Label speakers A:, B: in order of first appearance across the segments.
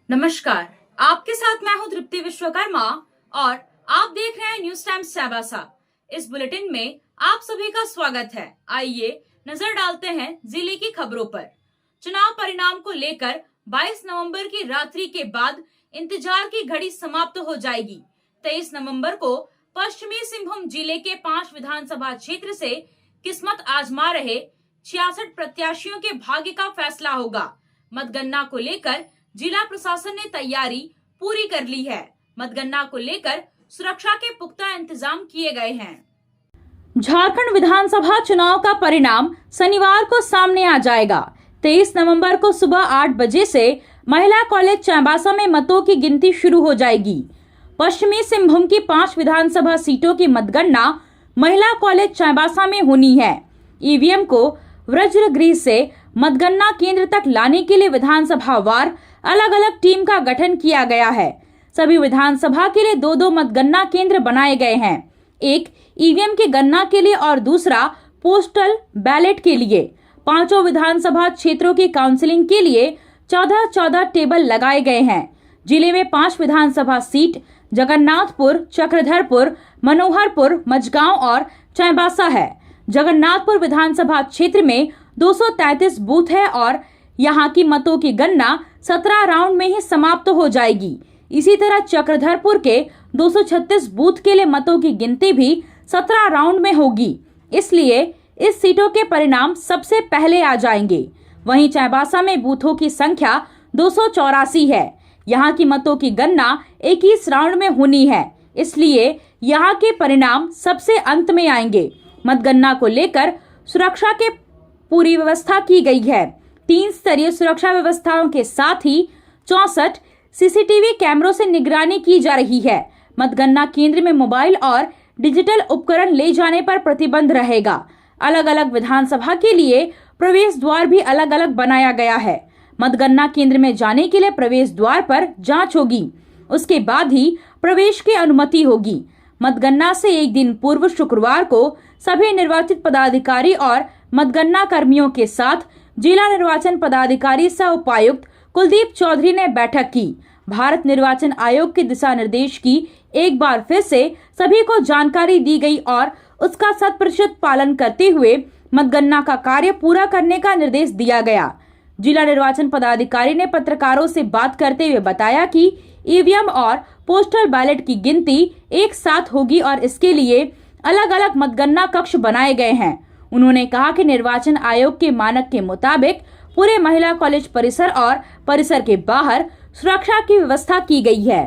A: नमस्कार, आपके साथ मैं हूं तृप्ति विश्वकर्मा और आप देख रहे हैं न्यूज टाइम्स चाईबासा। इस बुलेटिन में आप सभी का स्वागत है। आइए नजर डालते हैं जिले की खबरों पर। चुनाव परिणाम को लेकर 22 नवंबर की रात्रि के बाद इंतजार की घड़ी समाप्त हो जाएगी। 23 नवंबर को पश्चिमी सिंहभूम जिले के 5 विधानसभा क्षेत्र से किस्मत आजमा रहे 66 प्रत्याशियों के भाग्य का फैसला होगा। मतगणना को लेकर जिला प्रशासन ने तैयारी पूरी कर ली है। मतगणना को लेकर सुरक्षा के पुख्ता इंतजाम किए गए हैं। झारखंड विधानसभा चुनाव का परिणाम शनिवार को सामने आ जाएगा। 23 नवंबर को सुबह 8 बजे से महिला कॉलेज चाईबासा में मतों की गिनती शुरू हो जाएगी। पश्चिमी सिंहभूम की 5 विधानसभा सीटों की मतगणना महिला कॉलेज चाईबासा में होनी है। ईवीएम को वज्रगृह से मतगणना केंद्र तक लाने के लिए विधानसभा वार अलग अलग टीम का गठन किया गया है। सभी विधानसभा के लिए 2-2 मतगणना केंद्र बनाए गए हैं, एक ईवीएम की गणना के लिए और दूसरा पोस्टल बैलेट के लिए। 5 विधानसभा क्षेत्रों की काउंसलिंग के लिए 14-14 टेबल लगाए गए हैं। जिले में 5 विधानसभा सीट जगन्नाथपुर, चक्रधरपुर, मनोहरपुर, मझगांव और चाईबासा है। जगन्नाथपुर विधानसभा क्षेत्र में 233 बूथ है और यहाँ की मतों की गणना 17 राउंड में ही समाप्त हो जाएगी। इसी तरह चक्रधरपुर के 236 बूथ के लिए मतों की गिनती भी 17 राउंड में होगी, इसलिए इस सीटों के परिणाम सबसे पहले आ जाएंगे। वहीं चाईबासा में बूथों की संख्या 284 है। यहाँ की मतों की गणना 21 राउंड में होनी है, इसलिए यहाँ के परिणाम सबसे अंत में आएंगे। मतगणना को लेकर सुरक्षा के पूरी व्यवस्था की गई है। 3 स्तरीय सुरक्षा व्यवस्थाओं के साथ ही 64 सीसीटीवी कैमरों से निगरानी की जा रही है। मतगणना केंद्र में मोबाइल और डिजिटल उपकरण ले जाने पर प्रतिबंध रहेगा। अलग अलग विधानसभा के लिए प्रवेश द्वार भी अलग अलग बनाया गया है। मतगणना केंद्र में जाने के लिए प्रवेश द्वार पर जांच होगी, उसके बाद ही प्रवेश की अनुमति होगी। मतगणना से एक दिन पूर्व शुक्रवार को सभी निर्वाचित पदाधिकारी और मतगणना कर्मियों के साथ जिला निर्वाचन पदाधिकारी सह उपायुक्त कुलदीप चौधरी ने बैठक की। भारत निर्वाचन आयोग के दिशा निर्देश की एक बार फिर से सभी को जानकारी दी गई और उसका 100% पालन करते हुए मतगणना का कार्य पूरा करने का निर्देश दिया गया। जिला निर्वाचन पदाधिकारी ने पत्रकारों से बात करते हुए बताया कि ईवीएम और पोस्टल बैलेट की गिनती एक साथ होगी और इसके लिए अलग अलग मतगणना कक्ष बनाए गए हैं। उन्होंने कहा कि निर्वाचन आयोग के मानक के मुताबिक पूरे महिला कॉलेज परिसर और परिसर के बाहर सुरक्षा की व्यवस्था की गई है।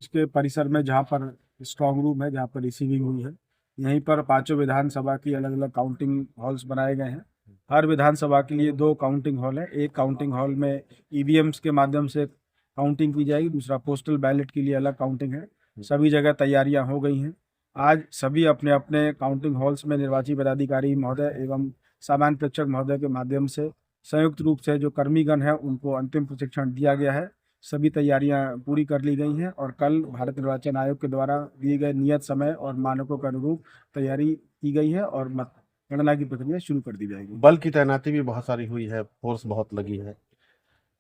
B: इसके परिसर में जहां पर स्ट्रांग रूम है, जहां पर रिसीविंग हुई है, यहीं पर 5 विधानसभा की अलग अलग काउंटिंग हॉल्स बनाए गए हैं। हर विधानसभा के लिए 2 काउंटिंग हॉल है। एक काउंटिंग हॉल में ईवीएम्स के माध्यम से काउंटिंग की जाएगी, दूसरा पोस्टल बैलेट के लिए अलग काउंटिंग है। सभी जगह तैयारियां हो गई हैं। आज सभी अपने अपने काउंटिंग हॉल्स में निर्वाची पदाधिकारी महोदय एवं सामान्य प्रेक्षक महोदय के माध्यम से संयुक्त रूप से जो कर्मीगण है उनको अंतिम प्रशिक्षण दिया गया है। सभी तैयारियां पूरी कर ली गई हैं और कल भारत निर्वाचन आयोग के द्वारा दिए गए नियत समय और मानकों के अनुरूप तैयारी की गई है और मतगणना की प्रक्रिया शुरू कर दी जाएगी।
C: बल की तैनाती भी बहुत सारी हुई है, फोर्स बहुत लगी है।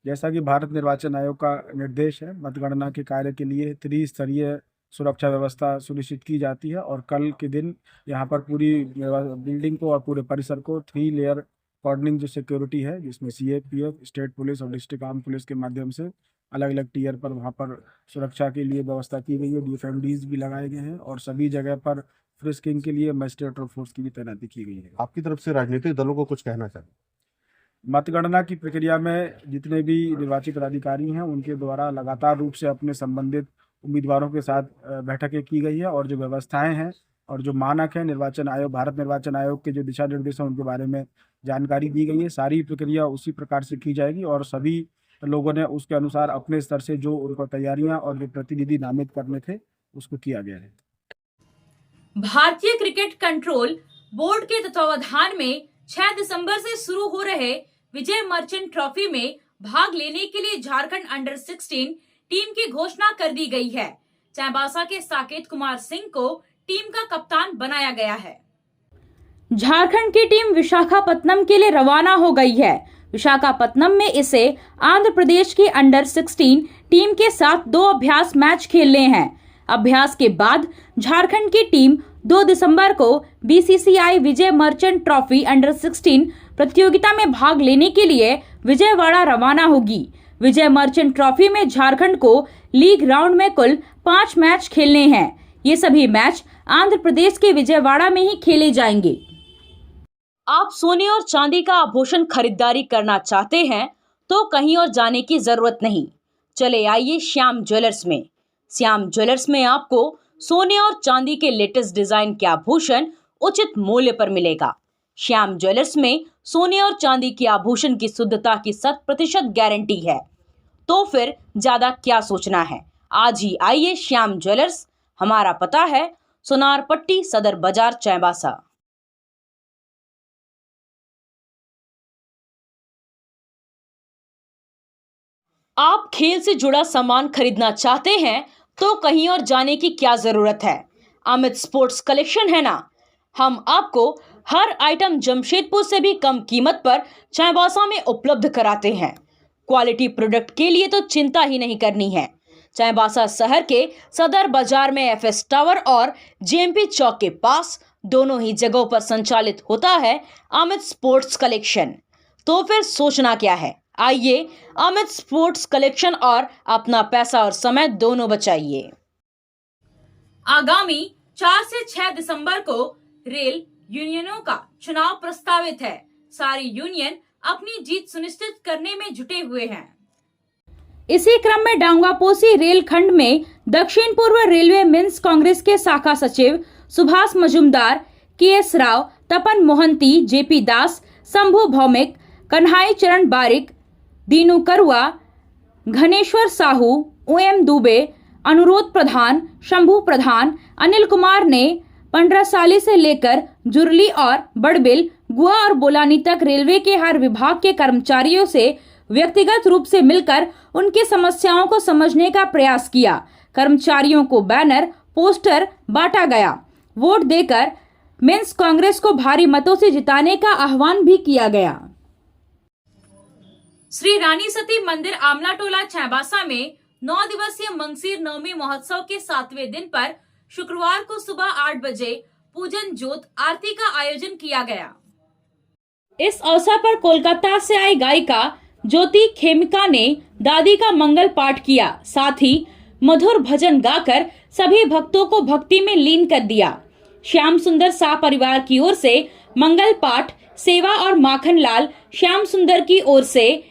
B: जैसा कि भारत निर्वाचन आयोग का निर्देश है, मतगणना के कार्य के लिए 3 स्तरीय सुरक्षा व्यवस्था सुनिश्चित की जाती है और कल के दिन यहाँ पर पूरी बिल्डिंग को और पूरे परिसर को 3 लेयर कॉर्डनिंग जो सिक्योरिटी है, जिसमें सीएपीएफ, स्टेट पुलिस और डिस्ट्रिक्ट आर्म पुलिस के माध्यम से अलग अलग टीयर पर वहाँ पर सुरक्षा के लिए व्यवस्था की गई है। डीएफएमडीज भी लगाए गए हैं और सभी जगह पर फ्रिस्किंग के लिए मजिस्ट्रेट और फोर्स की भी तैनाती की गई है।
C: आपकी तरफ से राजनीतिक दलों को कुछ कहना चाहिए?
B: मतगणना की प्रक्रिया में जितने भी निर्वाचित पदाधिकारी हैं उनके द्वारा लगातार रूप से अपने संबंधित उम्मीदवारों के साथ बैठकें की गई है और जो व्यवस्थाएं हैं और जो मानक है निर्वाचन आयोग, भारत निर्वाचन आयोग के जो दिशा निर्देश हैं उनके बारे में जानकारी दी गई है। सारी प्रक्रिया उसी प्रकार से की जाएगी और सभी लोगों ने उसके अनुसार अपने स्तर से जो उनको तैयारियां और जो प्रतिनिधि नामित करने थे उसको किया गया है।
A: भारतीय क्रिकेट कंट्रोल बोर्ड के तत्वावधान में 6 दिसंबर से शुरू हो रहे विजय मर्चेंट ट्रॉफी में भाग लेने के लिए झारखंड अंडर 16 टीम की घोषणा कर दी गई है। चाईबासा के साकेत कुमार सिंह को टीम का कप्तान बनाया गया है। झारखंड की टीम विशाखापत्तनम के लिए रवाना हो गई है। विशाखापत्तनम में इसे आंध्र प्रदेश की अंडर 16 टीम के साथ 2 अभ्यास मैच खेलने हैं। अभ्यास के बाद झारखंड की टीम 2 दिसंबर को BCCI Vijay Merchant trophy under 16 प्रतियोगिता में भाग लेने के लिए विजयवाड़ा रवाना होगी। विजय मर्चेंट ट्रॉफी में झारखंड को लीग राउंड में कुल 5 मैच खेलने हैं। ये सभी मैच आंध्र प्रदेश के विजयवाड़ा में ही खेले जाएंगे। आप सोने और चांदी का आभूषण खरीदारी करना चाहते हैं तो कहीं और जाने की जरूरत नहीं। चले आइए श्याम ज्वेलर्स में। श्याम ज्वेलर्स में आपको सोने और चांदी के लेटेस्ट डिजाइन के आभूषण उचित मूल्य पर मिलेगा। श्याम ज्वेलर्स में सोने और चांदी के आभूषण की शुद्धता की 100% गारंटी है। तो फिर ज्यादा क्या सोचना है, आज ही आइए श्याम ज्वेलर्स। हमारा पता है सोनारपट्टी सदर बाजार चाईबासा। आप खेल से जुड़ा सामान खरीदना चाहते हैं तो कहीं और जाने की क्या जरूरत है। अमित स्पोर्ट्स कलेक्शन है ना। हम आपको हर आइटम जमशेदपुर से भी कम कीमत पर चाईबासा में उपलब्ध कराते हैं। क्वालिटी प्रोडक्ट के लिए तो चिंता ही नहीं करनी है। चाईबासा शहर के सदर बाजार में एफएस टावर और जेएमपी चौक के पास दोनों ही जगहों पर संचालित होता है अमित स्पोर्ट्स कलेक्शन। तो फिर सोचना क्या है, आइए अमित स्पोर्ट्स कलेक्शन और अपना पैसा और समय दोनों बचाइए। आगामी 4 से 6 दिसंबर को रेल यूनियनों का चुनाव प्रस्तावित है। सारी यूनियन अपनी जीत सुनिश्चित करने में जुटे हुए हैं। इसी क्रम में डांगापोसी रेल खंड में दक्षिण पूर्व रेलवे मेंस कांग्रेस के शाखा सचिव सुभाष मजुमदार, केएस राव, तपन मोहंती, जेपी दास, शंभू भौमिक, कन्हाई चरण बारिक, दीनू करुआ, घनेश्वर साहू, ओएम दुबे, अनुरोध प्रधान, शंभू प्रधान, अनिल कुमार ने 15 साली से लेकर जुरली और बड़बिल, गुआ और बोलानी तक रेलवे के हर विभाग के कर्मचारियों से व्यक्तिगत रूप से मिलकर उनकी समस्याओं को समझने का प्रयास किया। कर्मचारियों को बैनर, पोस्टर बांटा गया। वोट देकर मेंस कांग्रेस को भारी मतों से जिताने का आह्वान भी किया गया। श्री रानी सती मंदिर आमला टोला चाईबासा में 9 दिवसीय मंगसीर नवमी महोत्सव के 7वें दिन पर शुक्रवार को सुबह 8 बजे पूजन ज्योत आरती का आयोजन किया गया। इस अवसर पर कोलकाता से आई गायिका ज्योति खेमिका ने दादी का मंगल पाठ किया। साथ ही मधुर भजन गाकर सभी भक्तों को भक्ति में लीन कर दिया। श्याम सुंदर शाह परिवार की ओर से मंगल पाठ, सेवा और माखन लाल श्याम सुंदर की ओर से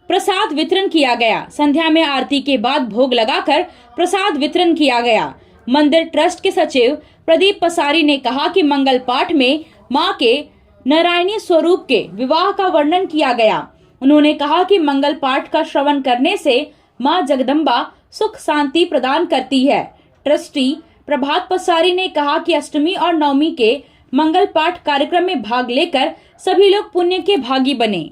A: प्रसाद वितरण किया गया। संध्या में आरती के बाद भोग लगाकर प्रसाद वितरण किया गया। मंदिर ट्रस्ट के सचिव प्रदीप पसारी ने कहा कि मंगल पाठ में मां के नारायणी स्वरूप के विवाह का वर्णन किया गया। उन्होंने कहा कि मंगल पाठ का श्रवण करने से मां जगदम्बा सुख शांति प्रदान करती है। ट्रस्टी प्रभात पसारी ने कहा कि अष्टमी और नवमी के मंगल पाठ कार्यक्रम में भाग लेकर सभी लोग पुण्य के भागी बने।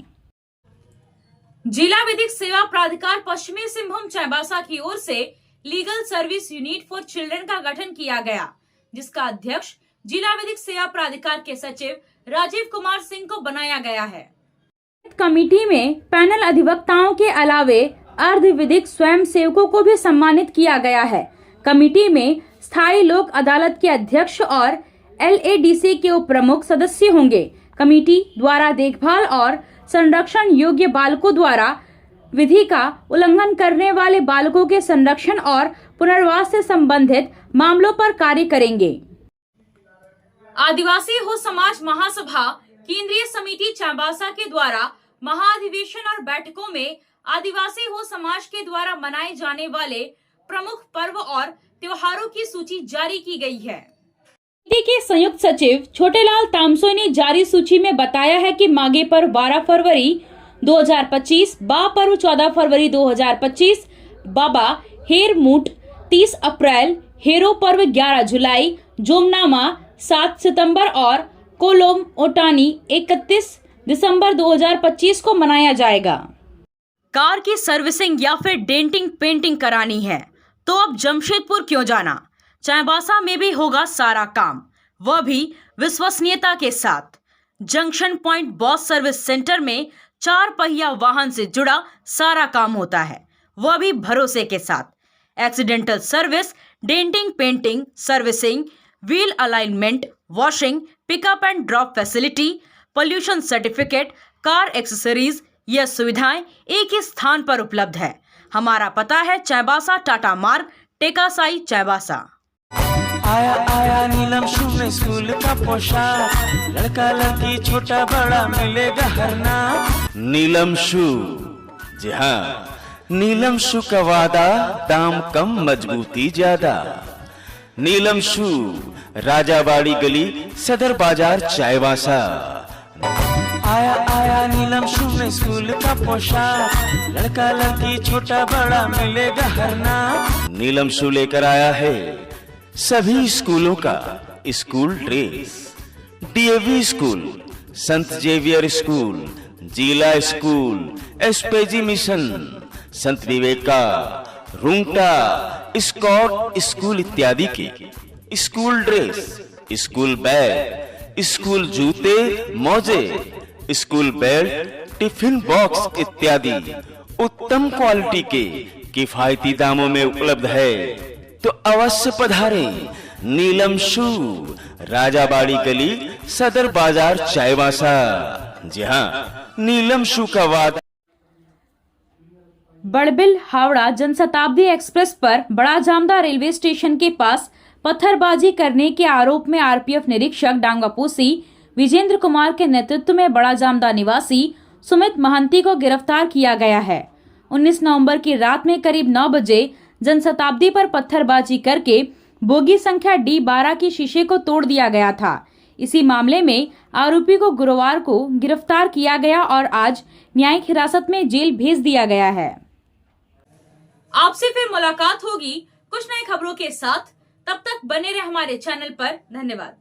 A: जिला विधिक सेवा प्राधिकार पश्चिमी सिंहभूम चाईबासा की ओर से legal service unit for children का गठन किया गया, जिसका अध्यक्ष जिला विधिक सेवा प्राधिकार के सचिव राजीव कुमार सिंह को बनाया गया है। कमेटी में पैनल अधिवक्ताओं के अलावे अर्ध विधिक स्वयं सेवकों को भी सम्मानित किया गया है। कमेटी में स्थायी लोक अदालत के अध्यक्ष और LADC के उप प्रमुख सदस्य होंगे। कमेटी द्वारा देखभाल और संरक्षण योग्य बालकों द्वारा विधि का उल्लंघन करने वाले बालकों के संरक्षण और पुनर्वास से संबंधित मामलों पर कार्य करेंगे। आदिवासी हो समाज महासभा केंद्रीय समिति चाईबासा के द्वारा महाधिवेशन और बैठकों में आदिवासी हो समाज के द्वारा मनाए जाने वाले प्रमुख पर्व और त्योहारों की सूची जारी की गई है। समिति के संयुक्त सचिव छोटेलाल तामसोई ने जारी सूची में बताया है कि माघे पर्व 12 फरवरी 2025, बा पर्व 14 फरवरी 2025, बाबा हेर मूट 30 अप्रैल, हेरो पर्व 11 जुलाई, जोमनामा 7 सितंबर और कोलोम ओटानी 31 दिसंबर 2025 को मनाया जाएगा। कार की सर्विसिंग या फिर डेंटिंग पेंटिंग करानी है तो अब जमशेदपुर क्यों जाना, चाईबासा में भी होगा सारा काम, वह भी विश्वसनीयता के साथ। Junction point boss service centre में 4 पहिया वाहन से जुड़ा सारा काम होता है, वह भी भरोसे के साथ। Accidental service, denting, painting, servicing, wheel alignment, washing, pickup and drop facility, pollution certificate, car accessories, यह सुविधाएं एक ही स्थान पर उपलब्ध है। हमारा पता है चाईबासा टाटा मार्ग, टेकासाई, चाईबासा।
D: आया आया नीलम शू में स्कूल का पोशाक, लड़का लड़की छोटा बड़ा मिलेगा हर नाम।
E: नीलम शू, जी हाँ, नीलम शू का वादा, दाम कम मजबूती ज्यादा। नीलम शू, राजाबाड़ी गली, सदर बाजार, चाईबासा।
D: आया आया नीलम शू में स्कूल का पोशाक, लड़का लड़की छोटा बड़ा मिलेगा हर नाम।
E: नीलम शू लेकर आया है सभी स्कूलों का स्कूल ड्रेस। डीएवी स्कूल, संत जेवियर स्कूल, जिला स्कूल, एसपीजी मिशन, संत विवेका, रुंगटा, स्कॉट स्कूल इत्यादि के school dress, school bag, school जूते, मोजे, स्कूल बेल्ट, टिफिन बॉक्स इत्यादि उत्तम क्वालिटी के किफायती दामों में उपलब्ध है। तो अवश्य पधारें। नीलम शू, राजाबाड़ी गली, सदर बाजार, चाईबासा। जी हाँ, नीलम शू का वादा।
A: बड़बिल हावड़ा जनशताब्दी एक्सप्रेस पर बड़ा जामदा रेलवे स्टेशन के पास पत्थरबाजी करने के आरोप में आरपीएफ निरीक्षक डांगापोसी विजेंद्र कुमार के नेतृत्व में बड़ा जामदा निवासी सुमित महंती को गिरफ्तार किया गया है। 19 नवंबर की रात में करीब 9 बजे जनशताब्दी पर पत्थरबाजी करके बोगी संख्या D12 की शीशे को तोड़ दिया गया था। इसी मामले में आरोपी को गुरुवार को गिरफ्तार किया गया और आज न्यायिक हिरासत में जेल भेज दिया गया है। आपसे फिर मुलाकात होगी कुछ नई खबरों के साथ। तब तक बने रहे हमारे चैनल पर। धन्यवाद।